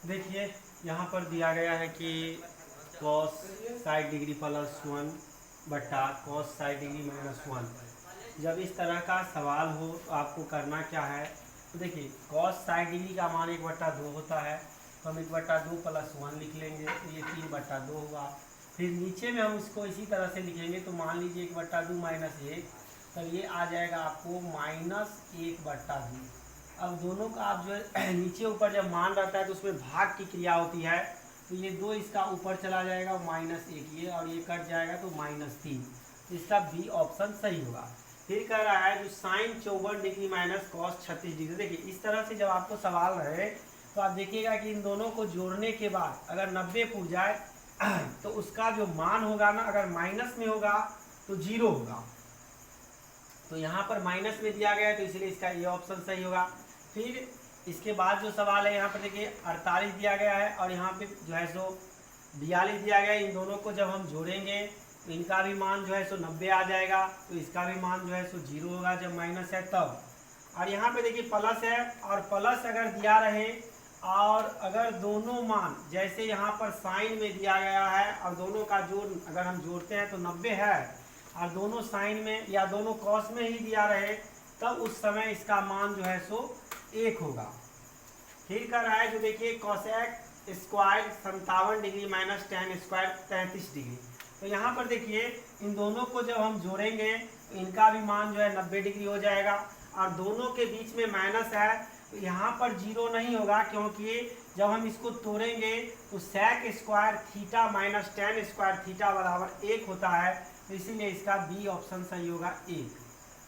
देखिए यहाँ पर दिया गया है कि कॉस 60 डिग्री प्लस 1 बट्टा कॉस 60 डिग्री माइनस 1। जब इस तरह का सवाल हो तो आपको करना क्या है, तो देखिए कॉस 60 डिग्री का मान 1/2 होता है, तो हम 1/2 प्लस 1 लिख लेंगे, तो ये 3/2 हुआ। फिर नीचे में हम इसको इसी तरह से लिखेंगे, तो मान लीजिए 1/2 माइनस 1, तब ये आ जाएगा आपको -1/2। अब दोनों का आप जो है नीचे ऊपर जब मान रहता है तो उसमें भाग की क्रिया होती है, तो ये 2 इसका ऊपर चला जाएगा -1 ये, और ये कट जाएगा तो -3। तो इसका बी ऑप्शन सही होगा। फिर कह रहा है जो sine 54 degree minus cos 36 degree. देखिए इस तरह से जब आपको सवाल रहे तो आप देखिएगा कि इन दोनों को जोड़ने के बाद अगर 90 पूछ जाए तो उसका जो मान होगा ना, अगर माइनस में होगा तो 0 होगा। तो यहाँ पर माइनस में दिया गया है तो इसलिए इसका ये ऑप्शन सही होगा। फिर इसके बाद जो सवाल है यहाँ पर देखिए 48 दिया गया है और यहाँ पे जो है सो 42 दिया गया है। इन दोनों को जब हम जोड़ेंगे तो इनका भी मान जो है सो 90 आ जाएगा, तो इसका भी मान जो है सो 0 होगा जब माइनस है तब। और यहाँ पे देखिए प्लस है, और प्लस अगर दिया रहे और अगर दोनों मान जैसे यहाँ पर साइन में दिया गया है और दोनों का जोड़ अगर हम जोड़ते हैं तो 90 है, और दोनों साइन में या दोनों कॉस में ही दिया रहे तब उस समय इसका मान जो है सो 1 होगा। फिर कर रहा है जो देखिए cosec square 57 degree minus tan square 33 degree. तो यहाँ पर देखिए इन दोनों को जब हम जोड़ेंगे तो इनका भी मान जो है 90 डिग्री हो जाएगा, और दोनों के बीच में माइनस है तो यहाँ पर 0 नहीं होगा, क्योंकि जब हम इसको तोड़ेंगे तो sec square theta minus tan square theta बराबर 1 होता है, तो इसीलिए इसका बी ऑप्शन सही होगा 1।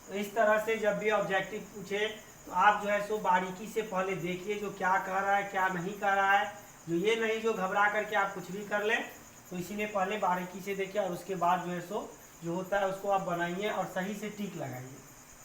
तो इस तरह से जब भी ऑब्जेक्टिव पूछे तो आप जो है सो बारीकी से पहले देखिए जो क्या कह रहा है क्या नहीं कह रहा है, जो ये नहीं जो घबरा करके आप कुछ भी कर लें। तो इसीलिए पहले बारीकी से देखिए और उसके बाद जो है सो जो होता है उसको आप बनाइए और सही से टिक लगाइए।